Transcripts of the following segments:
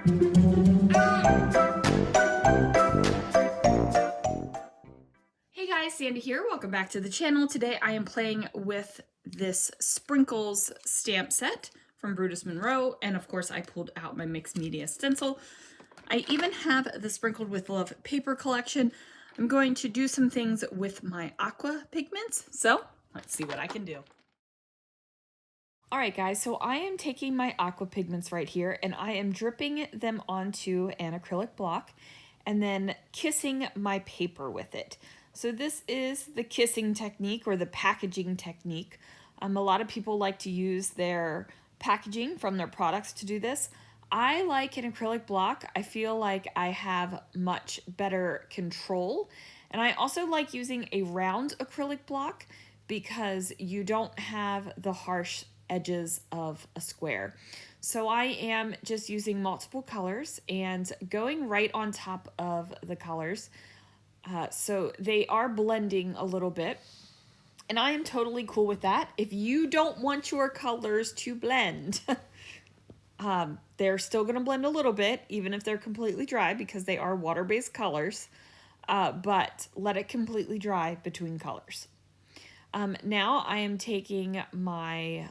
Hey guys, Sandy here. Welcome back to the channel. Today I am playing with this Sprinkles stamp set from Brutus Monroe, and of course I pulled out my mixed media stencil. I even have the Sprinkled with Love paper collection. I'm going to do some things with my Aqua Pigments, so let's see what I can do. Alright guys, so I am taking my Aqua Pigments right here and I am dripping them onto an acrylic block and then kissing my paper with it. So this is the kissing technique or the packaging technique. A lot of people like to use their packaging from their products to do this. I like an acrylic block. I feel like I have much better control. And I also like using a round acrylic block because you don't have the harsh edges of a square. So I am just using multiple colors and going right on top of the colors. So they are blending a little bit. And I am totally cool with that. If you don't want your colors to blend, they're still going to blend a little bit, even if they're completely dry, because they are water-based colors. But let it completely dry between colors. Now I am taking my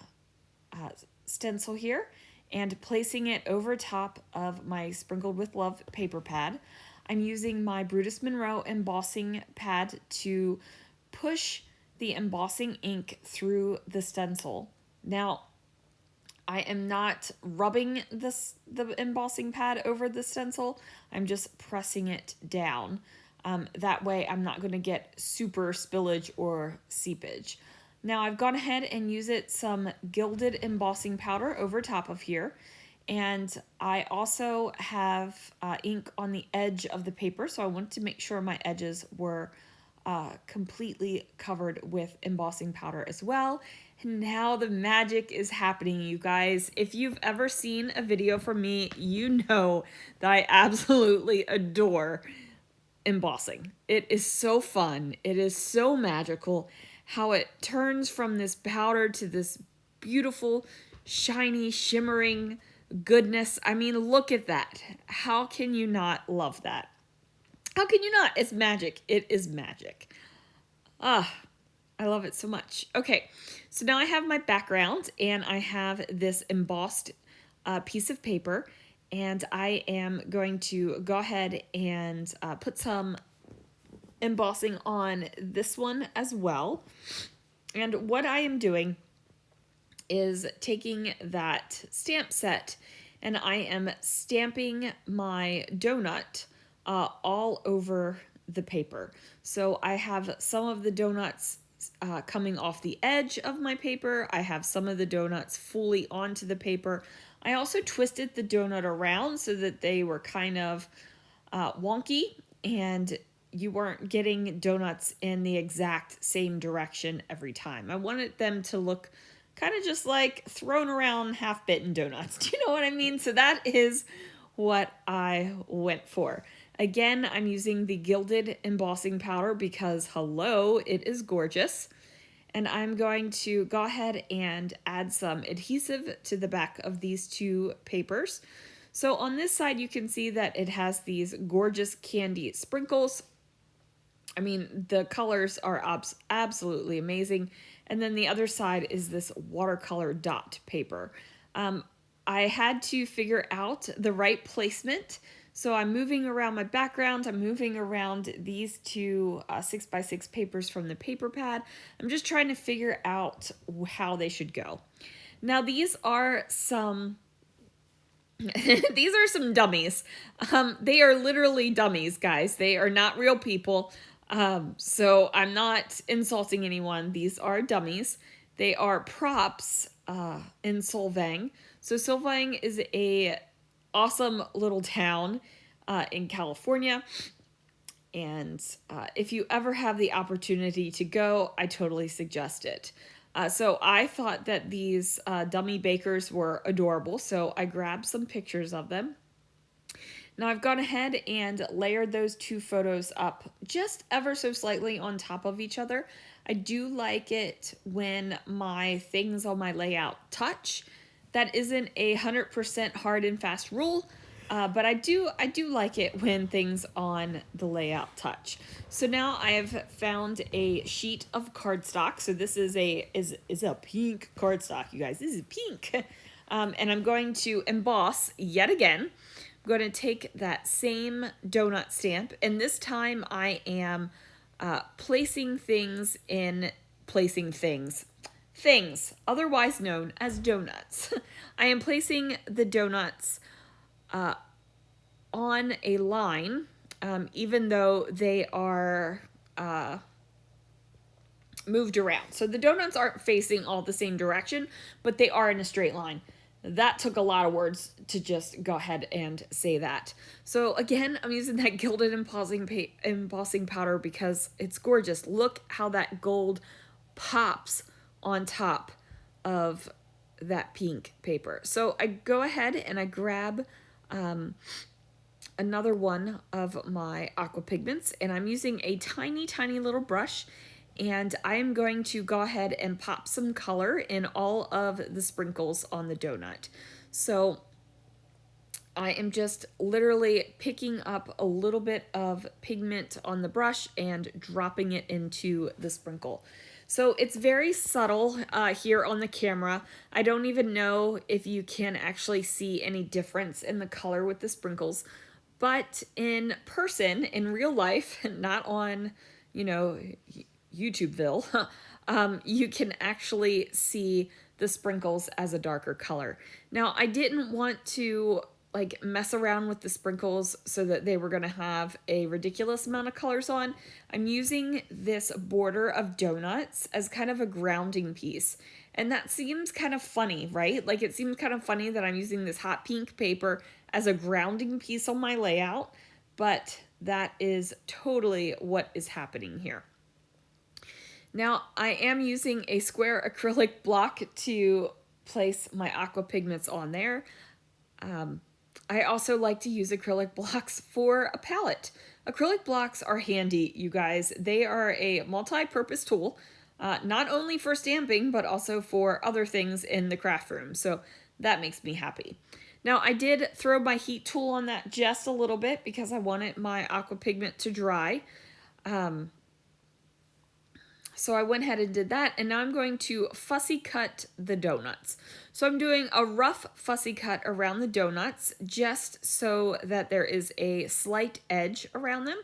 stencil here and placing it over top of my Sprinkled with Love paper pad. I'm using my Brutus Monroe embossing pad to push the embossing ink through the stencil. Now, I am not rubbing the embossing pad over the stencil. I'm just pressing it down. That way I'm not going to get super spillage or seepage. Now I've gone ahead and used some gilded embossing powder over top of here. And I also have ink on the edge of the paper, so I wanted to make sure my edges were completely covered with embossing powder as well. And now the magic is happening, you guys. If you've ever seen a video from me, you know that I absolutely adore embossing. It is so fun. It is so magical how it turns from this powder to this beautiful, shiny, shimmering goodness. I mean, look at that. How can you not love that? How can you not? It's magic. It is magic. I love it so much. Okay, so now I have my background and I have this embossed piece of paper, and I am going to go ahead and put some embossing on this one as well. And what I am doing is taking that stamp set and I am stamping my donut all over the paper. So I have some of the donuts coming off the edge of my paper. I have some of the donuts fully onto the paper. I also twisted the donut around so that they were kind of wonky and you weren't getting donuts in the exact same direction every time. I wanted them to look kind of just like thrown around half-bitten donuts. Do you know what I mean? So that is what I went for. Again, I'm using the gilded embossing powder because, hello, it is gorgeous. And I'm going to go ahead and add some adhesive to the back of these two papers. So on this side, you can see that it has these gorgeous candy sprinkles. I mean, the colors are absolutely amazing. And then the other side is this watercolor dot paper. I had to figure out the right placement. So I'm moving around my background. I'm moving around these two 6x6 papers from the paper pad. I'm just trying to figure out how they should go. Now these are some these are some dummies. They are literally dummies, guys. They are not real people. So I'm not insulting anyone. These are dummies. They are props in Solvang. So Solvang is a awesome little town in California. And if you ever have the opportunity to go, I totally suggest it. So I thought that these dummy bakers were adorable, so I grabbed some pictures of them. Now I've gone ahead and layered those two photos up just ever so slightly on top of each other. I do like it when my things on my layout touch. That isn't a 100% hard and fast rule. But I do like it when things on the layout touch. So now I have found a sheet of cardstock. So this is a pink cardstock, you guys. This is pink. And I'm going to emboss yet again. I'm going to take that same donut stamp, and this time I am placing things, otherwise known as donuts. I am placing the donuts on a line, even though they are moved around. So the donuts aren't facing all the same direction, but they are in a straight line. That took a lot of words to just go ahead and say that. So again, I'm using that gilded embossing powder because it's gorgeous. Look how that gold pops on top of that pink paper. So I go ahead and I grab another one of my Aqua Pigments, and I'm using a tiny little brush, and I am going to go ahead and pop some color in all of the sprinkles on the donut. So I am just literally picking up a little bit of pigment on the brush and dropping it into the sprinkle. So it's very subtle here on the camera. I don't even know if you can actually see any difference in the color with the sprinkles, but in person, in real life, not on, YouTubeville, you can actually see the sprinkles as a darker color. Now, I didn't want to mess around with the sprinkles so that they were going to have a ridiculous amount of colors on. I'm using this border of donuts as kind of a grounding piece. And that seems kind of funny, right? Like, it seems kind of funny that I'm using this hot pink paper as a grounding piece on my layout, but that is totally what is happening here. Now, I am using a square acrylic block to place my Aqua Pigments on there. I also like to use acrylic blocks for a palette. Acrylic blocks are handy, you guys. They are a multi-purpose tool, not only for stamping, but also for other things in the craft room. So that makes me happy. Now, I did throw my heat tool on that just a little bit because I wanted my Aqua Pigment to dry. So I went ahead and did that, and now I'm going to fussy cut the donuts. So I'm doing a rough fussy cut around the donuts just so that there is a slight edge around them.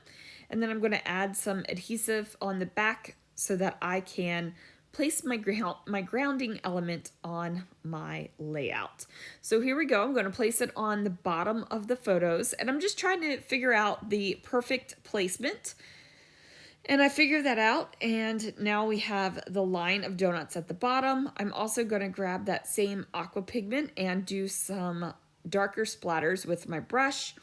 And then I'm going to add some adhesive on the back so that I can place my grounding element on my layout. So here we go. I'm going to place it on the bottom of the photos, and I'm just trying to figure out the perfect placement. And I figured that out, and now we have the line of donuts at the bottom. I'm also going to grab that same Aqua Pigment and do some darker splatters with my brush,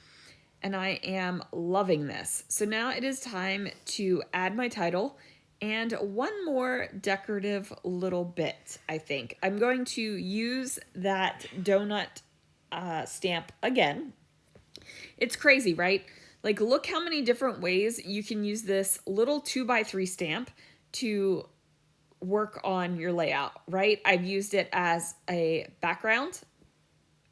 and I am loving this. So now it is time to add my title and one more decorative little bit, I think. I'm going to use that donut stamp again. It's crazy, right? Like, look how many different ways you can use this little 2x3 stamp to work on your layout, right? I've used it as a background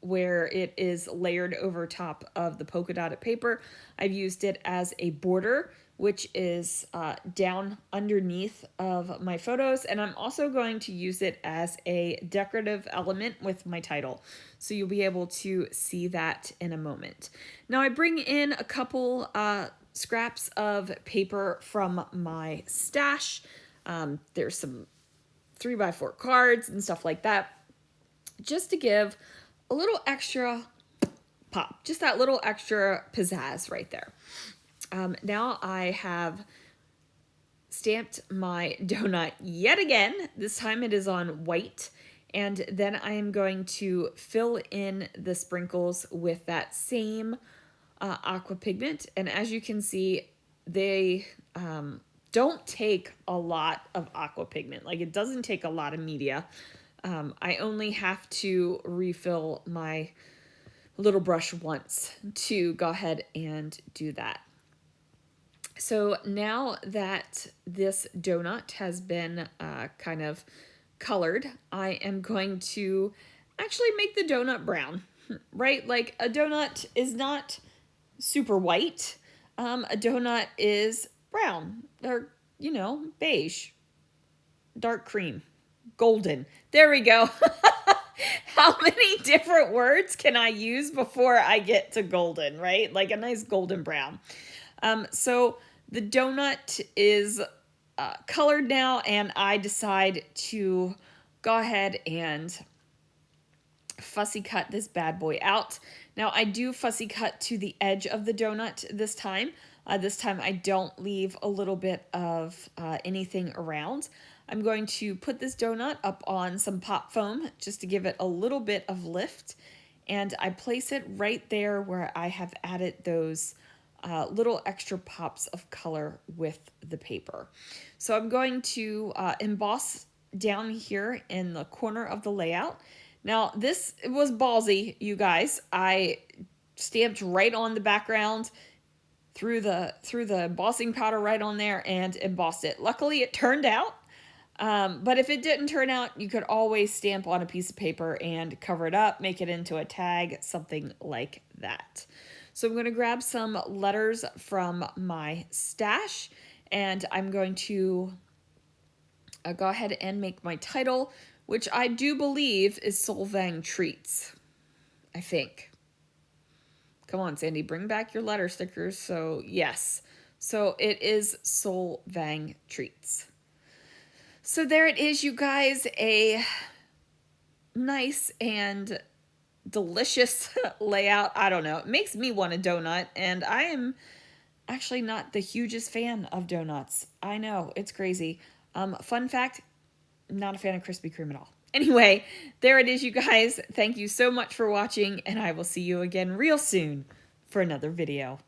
where it is layered over top of the polka dotted paper. I've used it as a border, which is down underneath of my photos. And I'm also going to use it as a decorative element with my title. So you'll be able to see that in a moment. Now I bring in a couple scraps of paper from my stash. There's some 3x4 cards and stuff like that, just to give a little extra pop, just that little extra pizzazz right there. Now I have stamped my donut yet again. This time it is on white, and then I am going to fill in the sprinkles with that same Aqua Pigment. And as you can see, they don't take a lot of Aqua Pigment. Like, it doesn't take a lot of media. I only have to refill my little brush once to go ahead and do that. So now that this donut has been kind of colored, I am going to actually make the donut brown. right? Like a donut is not super white. A donut is brown or, you know, beige, dark cream, golden. There we go. How many different words can I use before I get to golden, right? Like a nice golden brown. So the donut is colored now, and I decide to go ahead and fussy cut this bad boy out. Now I do fussy cut to the edge of the donut this time. This time I don't leave a little bit of anything around. I'm going to put this donut up on some pop foam just to give it a little bit of lift. And I place it right there where I have added those little extra pops of color with the paper. So I'm going to emboss down here in the corner of the layout. Now this was ballsy, you guys. I stamped right on the background, threw the embossing powder right on there and embossed it. Luckily it turned out. But if it didn't turn out, you could always stamp on a piece of paper and cover it up, make it into a tag, something like that. So I'm going to grab some letters from my stash, and I'm going to go ahead and make my title, which I do believe is Solvang Treats, I think. Come on, Sandie, bring back your letter stickers. So yes, so it is Solvang Treats. So there it is, you guys, a nice and delicious layout. I don't know, it makes me want a donut, and I am actually not the hugest fan of donuts. I know, it's crazy. Fun fact, not a fan of Krispy Kreme at all. Anyway, there it is, you guys. Thank you so much for watching, and I will see you again real soon for another video.